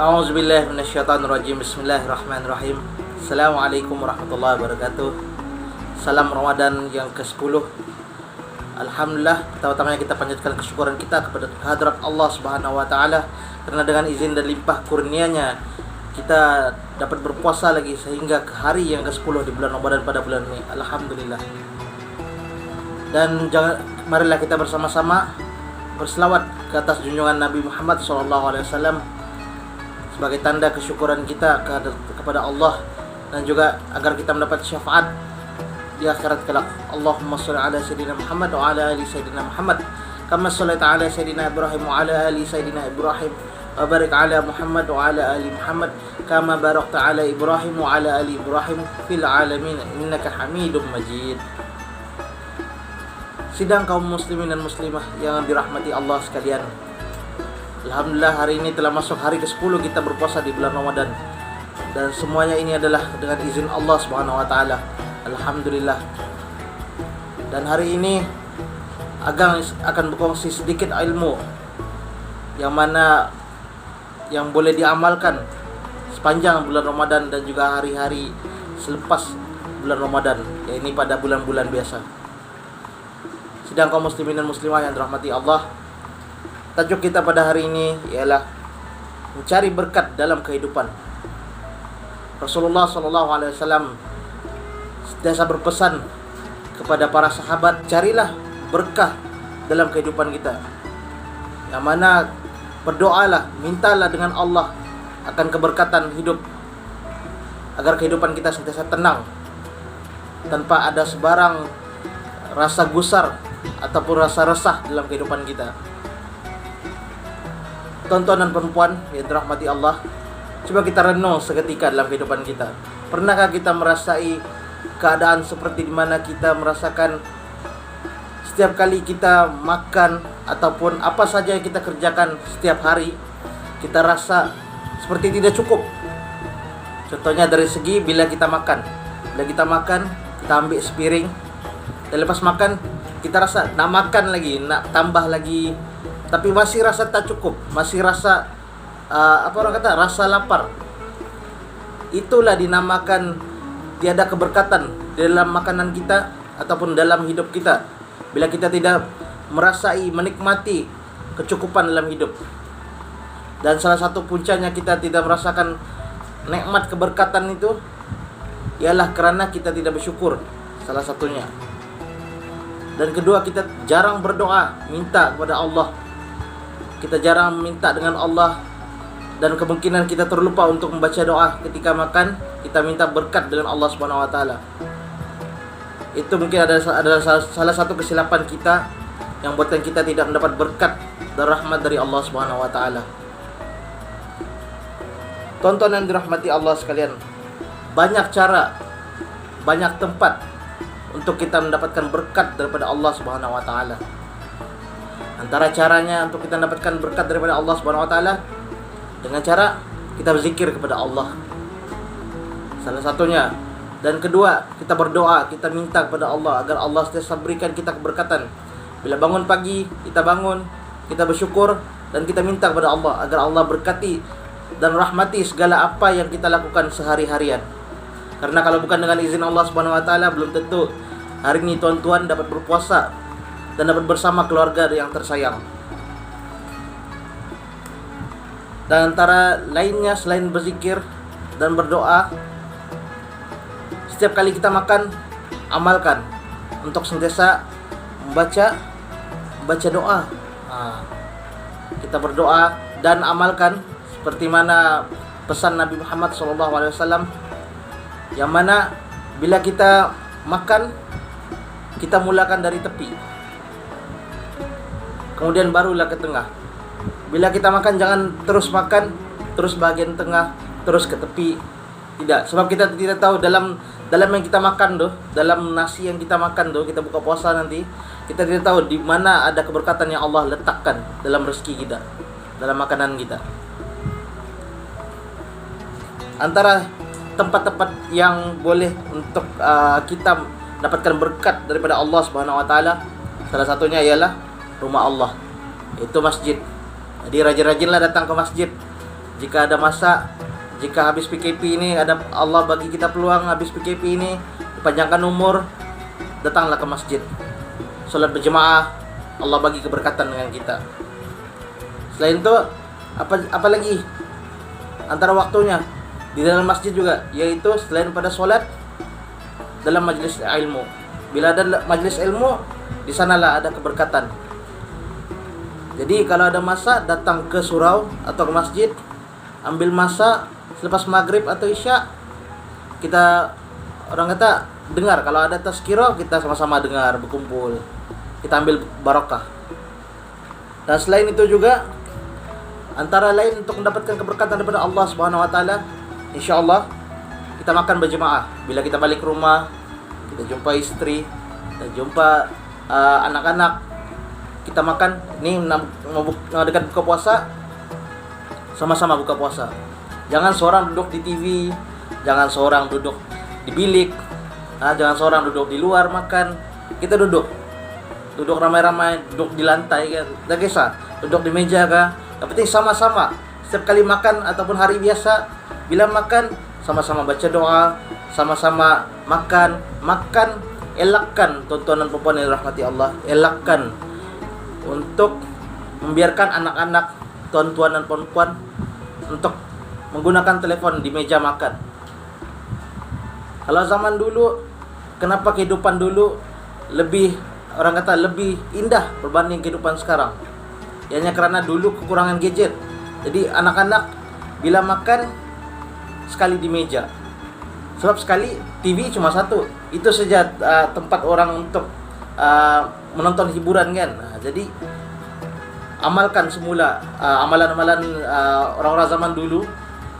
A'udzubillahi minasyaitonirrajim. Bismillahirrahmanirrahim. Assalamualaikum warahmatullahi wabarakatuh. Salam Ramadan yang ke-10. Alhamdulillah, pertama-tamanya kita panjatkan kesyukuran kita kepada hadirat Allah Subhanahu wa taala karena dengan izin dan limpah kurnia-Nya kita dapat berpuasa lagi sehingga ke hari yang ke-10 di bulan Ramadan pada bulan ini. Alhamdulillah. Dan marilah kita bersama-sama berselawat ke atas junjungan Nabi Muhammad SAW sebagai tanda kesyukuran kita kepada Allah dan juga agar kita mendapat syafaat di akhirat kelak. Allahumma shalli ala sayyidina Muhammad wa ala ali sayyidina Muhammad kama shallaita ala sayyidina Ibrahim wa ala ali sayyidina Ibrahim wa barik ala Muhammad wa ala ali Muhammad kama barakta ala Ibrahim wa ala ali Ibrahim fil alamin innaka Hamidum Majid. Sidang kaum muslimin dan muslimah yang dirahmati Allah sekalian, alhamdulillah hari ini telah masuk hari ke-10 kita berpuasa di bulan Ramadan. Dan semuanya ini adalah dengan izin Allah Subhanahu wa taala. Alhamdulillah. Dan hari ini Agang akan berkongsi sedikit ilmu yang mana yang boleh diamalkan sepanjang bulan Ramadan dan juga hari-hari selepas bulan Ramadan, yaitu pada bulan-bulan biasa. Sidang kaum muslimin dan muslimah yang dirahmati Allah, tajuk kita pada hari ini ialah mencari berkat dalam kehidupan. Rasulullah SAW sentiasa berpesan kepada para sahabat, carilah berkah dalam kehidupan kita. Yang mana berdoalah, mintalah dengan Allah akan keberkatan hidup, agar kehidupan kita sentiasa tenang, tanpa ada sebarang rasa gusar ataupun rasa resah dalam kehidupan kita. Tontonan perempuan yang dirahmati Allah, coba kita renung seketika dalam kehidupan kita. Pernahkah kita merasai keadaan seperti di mana kita merasakan setiap kali kita makan ataupun apa saja yang kita kerjakan setiap hari, kita rasa seperti tidak cukup. Contohnya dari segi bila kita makan, kita ambil sepiring, dan lepas makan kita rasa nak makan lagi, nak tambah lagi, tapi masih rasa tak cukup, masih rasa rasa lapar. Itulah dinamakan tiada keberkatan dalam makanan kita ataupun dalam hidup kita, bila kita tidak merasai, menikmati kecukupan dalam hidup. Dan salah satu puncanya kita tidak merasakan nikmat keberkatan itu ialah kerana kita tidak bersyukur, salah satunya. Dan kedua, kita jarang berdoa, minta kepada Allah. Kita jarang minta dengan Allah, dan kemungkinan kita terlupa untuk membaca doa ketika makan. Kita minta berkat dengan Allah Subhanahu wa taala. Itu mungkin adalah salah satu kesilapan kita yang buatkan kita tidak mendapat berkat dan rahmat dari Allah Subhanahu wa taala. Tontonan dirahmati Allah sekalian, banyak cara, banyak tempat untuk kita mendapatkan berkat daripada Allah Subhanahu wa taala. Antara caranya untuk kita mendapatkan berkat daripada Allah Subhanahu wa taala dengan cara kita berzikir kepada Allah, salah satunya. Dan kedua, kita berdoa, kita minta kepada Allah agar Allah sentiasa berikan kita keberkatan. Bila bangun pagi, kita bangun, kita bersyukur dan kita minta kepada Allah agar Allah berkati dan rahmati segala apa yang kita lakukan sehari-harian. Karena kalau bukan dengan izin Allah Subhanahu wa taala, belum tentu hari ini tuan-tuan dapat berpuasa dan dapat bersama keluarga yang tersayang. Dan antara lainnya selain berzikir dan berdoa, setiap kali kita makan, amalkan untuk sentiasa membaca doa. Kita berdoa dan amalkan seperti mana pesan Nabi Muhammad SAW, yang mana bila kita makan, kita mulakan dari tepi, kemudian barulah ke tengah. Bila kita makan, jangan terus makan, terus bahagian tengah, terus ke tepi. Tidak, sebab kita tidak tahu dalam yang kita makan tuh, dalam nasi yang kita makan tuh, kita buka puasa nanti, kita tidak tahu di mana ada keberkatan yang Allah letakkan dalam rezeki kita, dalam makanan kita. Antara tempat-tempat yang boleh untuk kita dapatkan berkat daripada Allah Subhanahu wa taala, salah satunya ialah rumah Allah, itu masjid. Jadi rajin-rajinlah datang ke masjid. Jika ada masa, jika habis PKP ini ada Allah bagi kita peluang habis PKP ini dipanjangkan umur, datanglah ke masjid. Salat berjemaah, Allah bagi keberkatan dengan kita. Selain itu, apa lagi? Antara waktunya di dalam masjid juga, yaitu selain pada solat, dalam majlis ilmu. Bila ada majlis ilmu, di sanalah ada keberkatan. Jadi kalau ada masa, datang ke surau atau ke masjid, ambil masa selepas maghrib atau isya, kita orang kata dengar. Kalau ada tazkirah, kita sama-sama dengar, berkumpul, kita ambil barokah. Dan selain itu juga, antara lain untuk mendapatkan keberkatan daripada Allah Subhanahu wa taala, insyaallah kita makan berjemaah. Bila kita balik ke rumah, kita jumpa istri, kita jumpa anak-anak, kita makan. Ini mau dekat buka puasa, sama-sama buka puasa. Jangan seorang duduk di TV, jangan seorang duduk di bilik, jangan seorang duduk di luar makan. Kita duduk ramai-ramai, duduk di lantai kan, tak kisah, duduk di meja kah, yang penting sama-sama. Setiap kali makan ataupun hari biasa, bila makan sama-sama baca doa, sama-sama makan. Elakkan tontonan perempuan yang dirahmati Allah, elakkan untuk membiarkan anak-anak, tuan-tuan dan perempuan untuk menggunakan telepon di meja makan. Kalau zaman dulu, kenapa kehidupan dulu lebih, orang kata lebih indah berbanding kehidupan sekarang? Hanya karena dulu kekurangan gadget. Jadi anak-anak bila makan sekali di meja. Sebab sekali TV cuma satu. Itu saja tempat orang untuk menonton hiburan kan. Jadi amalkan semula amalan-amalan orang-orang zaman dulu,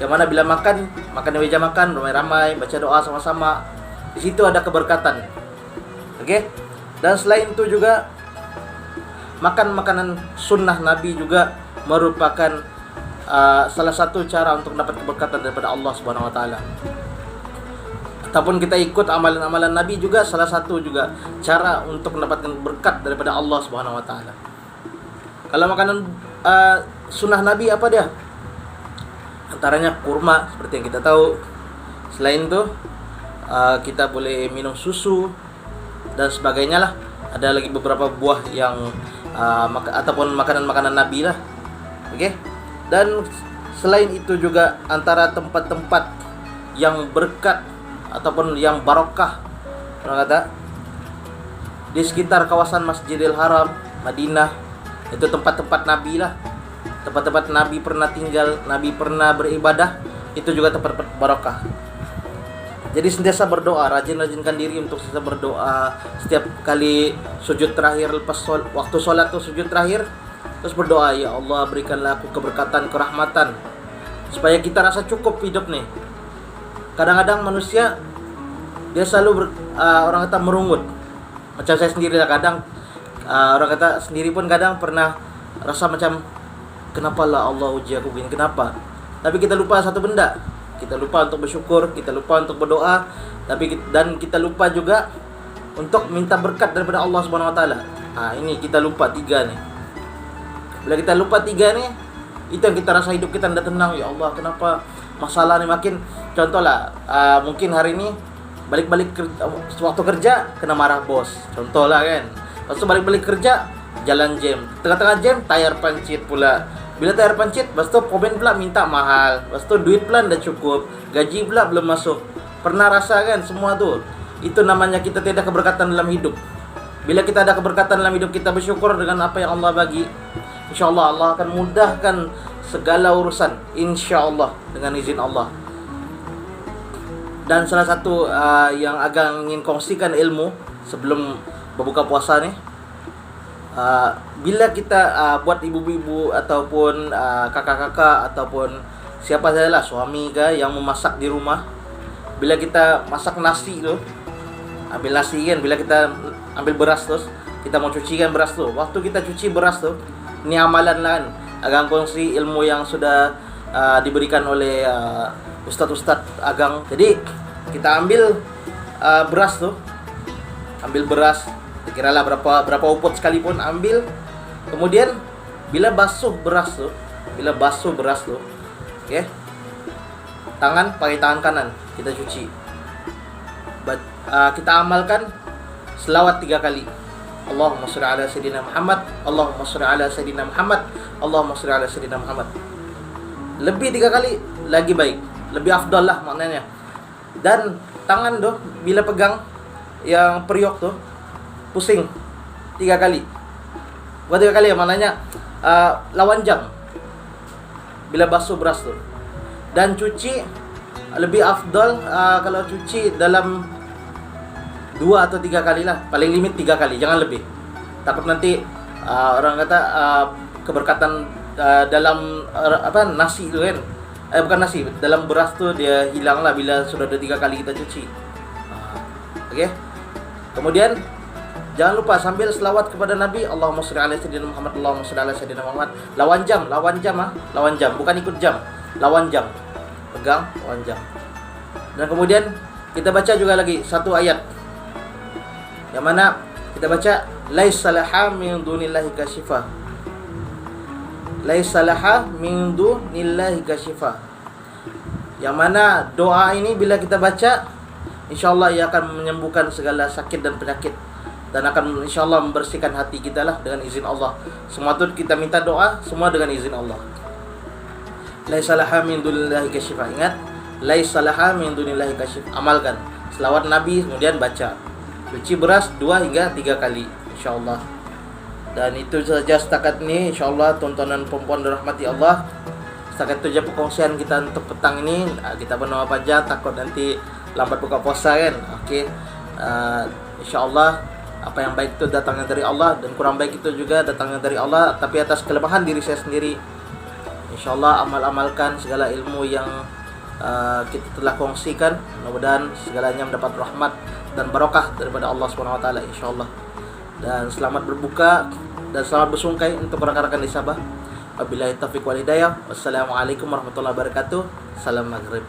yang mana bila makan di meja makan ramai-ramai, baca doa sama-sama. Di situ ada keberkatan. Okey? Dan selain itu juga, makan makanan sunnah Nabi juga merupakan salah satu cara untuk dapat keberkatan daripada Allah Subhanahu wa taala. Ataupun kita ikut amalan-amalan Nabi juga salah satu juga cara untuk mendapatkan berkat daripada Allah Subhanahu wa taala. Kalau makanan sunnah Nabi apa dia? Antaranya kurma, seperti yang kita tahu. Selain itu kita boleh minum susu dan sebagainya lah. Ada lagi beberapa buah yang ataupun makanan-makanan Nabi lah. Okey. Dan selain itu juga antara tempat-tempat yang berkat ataupun yang barokah, orang kata, di sekitar kawasan Masjidil Haram, Madinah, itu tempat-tempat Nabi lah. Tempat-tempat Nabi pernah tinggal, Nabi pernah beribadah, itu juga tempat barokah. Jadi sentiasa berdoa, rajin-rajinkan diri untuk sentiasa berdoa. Setiap kali sujud terakhir, lepas waktu solat tu sujud terakhir, terus berdoa, ya Allah berikanlah aku keberkatan, kerahmatan, supaya kita rasa cukup hidup nih. Kadang-kadang manusia dia selalu orang kata merungut. Macam saya sendiri lah, kadang orang kata sendiri pun kadang pernah rasa macam, kenapa lah Allah uji aku begini, kenapa? Tapi kita lupa satu benda. Kita lupa untuk bersyukur, kita lupa untuk berdoa, dan kita lupa juga untuk minta berkat daripada Allah Subhanahu wa taala. Ini kita lupa tiga nih. Bila kita lupa tiga nih, itu yang kita rasa hidup kita tidak tenang. Ya Allah, kenapa masalah ni makin, contohlah mungkin hari ini balik-balik waktu kerja kena marah bos, contohlah kan. Lepas tu balik-balik kerja jalan jam, tengah-tengah jam tayar pancit pula. Bila tayar pancit, lepas tu komen pula minta mahal, lepas tu duit pula dah cukup, gaji pula belum masuk. Pernah rasa kan semua tu? Itu namanya kita tidak keberkatan dalam hidup. Bila kita ada keberkatan dalam hidup, kita bersyukur dengan apa yang Allah bagi, InsyaAllah Allah akan mudahkan segala urusan, InsyaAllah, dengan izin Allah. Dan salah satu yang agak ingin kongsikan ilmu sebelum berbuka puasa ni, bila kita buat ibu-ibu ataupun kakak-kakak ataupun siapa sajalah, suami ke yang memasak di rumah, bila kita masak nasi tu, ambil nasi kan, bila kita ambil beras terus, kita mau cucikan beras tu, waktu kita cuci beras tu, ni amalan lah kan, agang kongsi ilmu yang sudah diberikan oleh ustaz-ustaz agang. Jadi kita ambil beras tu, ambil beras, kiralah berapa uput sekalipun ambil. Kemudian bila basuh beras tu, Oke. Tangan pakai tangan kanan kita cuci. Kita amalkan selawat 3 kali. Allahumma shalli ala sayyidina Muhammad, Allahumma shalli ala sayyidina Muhammad, Allahumma shalli ala sayyidina Muhammad. Lebih 3 kali lagi baik, lebih afdal lah maknanya. Dan tangan tuh bila pegang yang periuk tuh pusing 3 kali. Buat 3 kali ya maknanya lawan jam bila basuh beras tuh. Dan cuci lebih afdal kalau cuci dalam 2 atau 3 kali lah, paling limit 3 kali, jangan lebih. Takut nanti orang kata keberkatan dalam nasi itu kan, bukan nasi, dalam beras tuh dia hilang lah bila sudah ada 3 kali kita cuci. Oke. Kemudian jangan lupa sambil selawat kepada Nabi, Allahumma shalli ala sayyidina Muhammad, Allahumma shalli ala sayyidina Muhammad. Lawan jam, bukan ikut jam, lawan jam. Pegang lawan jam. Dan kemudian kita baca juga lagi satu ayat yang mana kita baca laisa laha min dunillahi kashifa. Laisa laha min dunillahi kashifa. Yang mana doa ini bila kita baca, insyaallah ia akan menyembuhkan segala sakit dan penyakit, dan akan insyaallah membersihkan hati kita lah dengan izin Allah. Semua itu kita minta doa semua dengan izin Allah. Laisa laha min dunillahi kashifa. Ingat, laisa laha min dunillahi kashifa. Amalkan selawat Nabi, kemudian baca. Cuci beras 2 hingga 3 kali insyaallah. Dan itu saja setakat ini insyaallah tontonan perempuan dirahmati Allah. Setakat itu aja perkongsian kita untuk petang ini. Kita berdoa panjang takut nanti lambat buka puasa kan. Okey. Insyaallah apa yang baik itu datangnya dari Allah dan kurang baik itu juga datangnya dari Allah, tapi atas kelemahan diri saya sendiri. InsyaAllah amalkan segala ilmu yang kita telah kongsikan. Mudah-mudahan segalanya mendapat rahmat dan barokah daripada Allah SWT, insyaAllah. Dan selamat berbuka dan selamat bersungkai untuk rekan-rekan di Sabah. Wabillahi taufiq wal hidayah. Wassalamualaikum warahmatullahi wabarakatuh. Salam maghrib.